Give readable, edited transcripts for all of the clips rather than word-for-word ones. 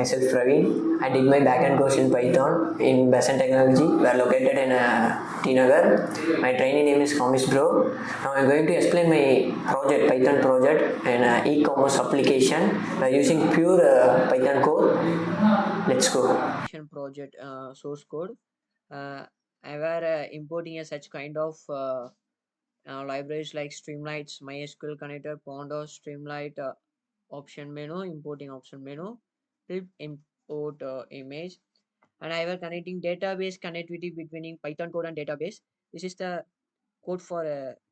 myself Praveen. I did my backend course in Python in Besant Technology. We are located in Nagar. My training name is Promise Bro. Now I'm going to explain my project, Python project, and e-commerce application by using pure Python code. Let's go. Project source code. I were importing a such kind of libraries like Streamlight, MySQL connector, Pandas, Streamlight option menu, importing option menu, flip import image, and I were connecting database connectivity between Python code and database. This is the code for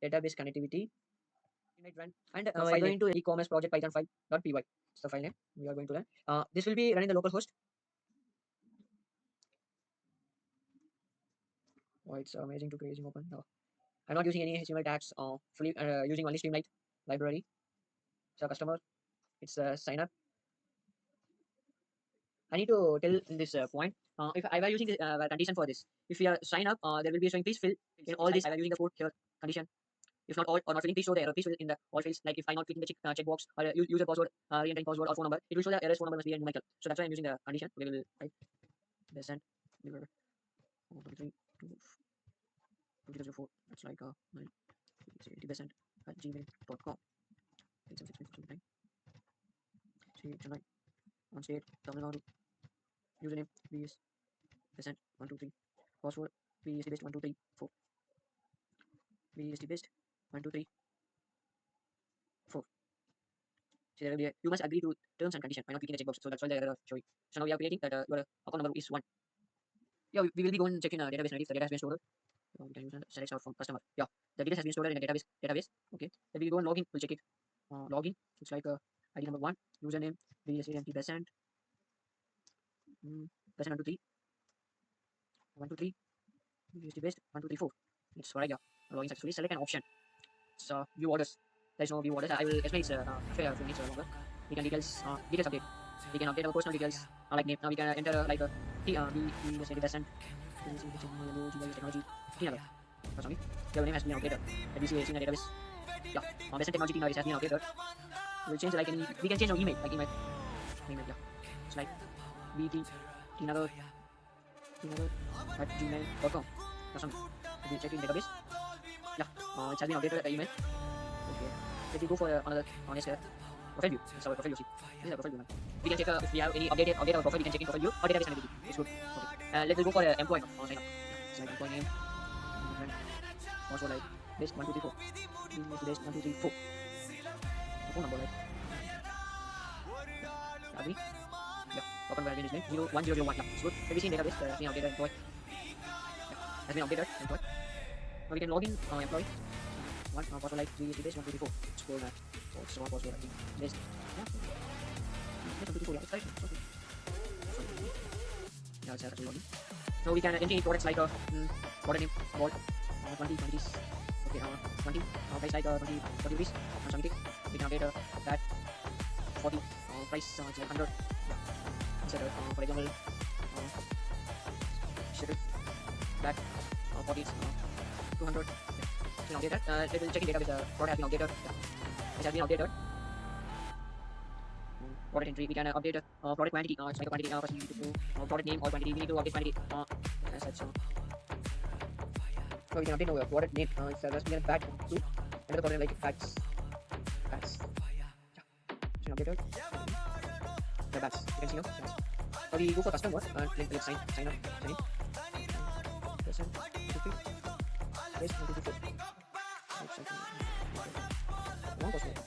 database connectivity. And now I'm going to e-commerce project python 5.py. It's the file name we are going to run. This will be running the local host. Oh, it's amazing to creating open. I'm not using any HTML tags. Fully using only Streamlight library. So customer, it's sign up. I need to tell in this point. If I were using the condition for this, if we are sign up, there will be showing please fill in all this. I were using the code here condition. If not all or not filling, please show the error. Please fill in the all fields. Like if I'm not clicking the checkbox or user password, re-entering password or phone number, it will show the errors phone number must be numerical. So that's why I'm using the condition. We will type Besant 23 2004. That's like 80% at gmail.com. Chennai. On state, Tamil Nadu. Username VS Besant 123. Password VSD best 1234. VSD best 1234. So there will be you must agree to terms and conditions by not clicking the checkbox. So that's why the error showing. So now we are creating that your account number is 1. Yeah, we will be going checking database if the data has been stored. So we can use select out from customer. Yeah, the data has been stored in the database. Okay, then we will go and login. We'll check it. Login. It's like ID number 1, username VSAMP Besant. Besant 123. 123. VSD best 1234. It's correct. Yeah, login successfully. Select an option. So view orders. There's no view orders. I will explain it after a few minutes longer. We can details update. We can update our personal details like name. Now we can enter like we say Besant. Technology. Nagar. Sorry. Your name has been updated. We see in the database. Yeah. Besant Technology Nagar has been updated. We will change like any. We can change our email like email. Yeah. It's like bt Nagar at gmail.com. That's something. We check in database. Yeah. It has been updated email. Okay. Let me go for another honest profile view. It's our profile view. See. This is our profile view. We can check if we have any update our profile. We can check in profile view or database connectivity. It's good. Okay. Let's go for employee. Sign up. It's like employee name. Also like base 1234. Base 1234. Phone number like. Agree. Yeah. Open value name 01001. Yeah. It's good. Have you seen database? Has been updated employee. Yeah. Has been updated employee. Now we can log in employee. One password like 3 base 124. Scroll that. So it's one password I think. Base. Yeah. Base 124. Yeah. It's right. Okay. Yeah. It's actually login. Now we can enter any products like product name about 20 20s. Okay. 20. Price like 20 rupees. Something. We can update that 40. Price like 100. Yeah. Instead for example shirt that 40 200. Yeah. Updated. Let us check in database. Product has been updated. Yeah. It has been updated. Product entry. We can update product quantity. It's like a quantity. First we need to do product name or quantity. We need to update quantity. As such. So we can update our product name. It's just we can back to another product like bats. Yeah. It's been updated. The bats. You can see now. Now we go for customer. Let's sign up. Sign in. Person. 23. Yes, 124. One password.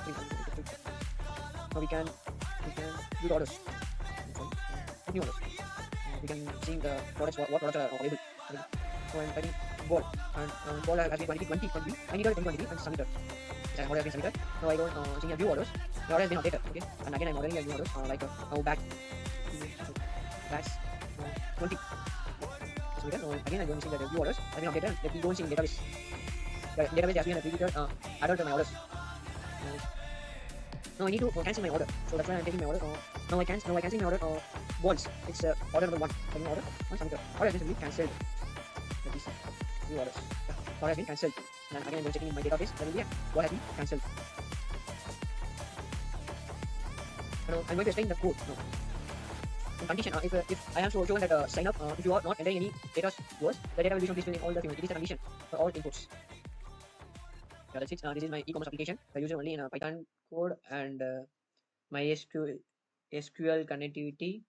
Yes, now we can do the orders. Put new orders. We can see the products what products are available. So I'm typing ball and ball has been quantity 20. I need a 10 quantity and submit it. The order has been submitted. Now I go seeing a view orders. The order has been updated. Okay, and again I'm ordering a view orders like now back. That's 20. Submitted. Now again I'm going to see the view orders has been updated. Let me go and see in database. The database has been added to my orders. Now I need to cancel my order. So that's why I'm taking my order. Now I cancel my order. Balls. It's order number 1. Taking order. One submit. Order has been cancelled. Let me see. New orders. Order has been cancelled. And again I'm going checking in my database. There will be what has been cancelled. Now I'm going to explain the code. No. in condition, if I have shown that sign up, if you are not entering any data words, the data will be shown displayed in all the fields. It is the condition for all inputs. Yeah, that's it. This is my e-commerce application. I use it only in Python code and SQL connectivity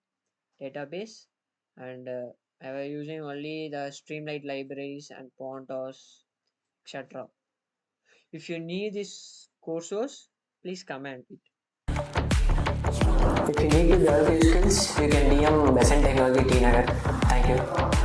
database, and I was using only the Streamlight libraries and Pontos, etc. If you need these courses, please comment it. If you need to develop your skills, you can DM Besant Technology T Nagar. Thank you.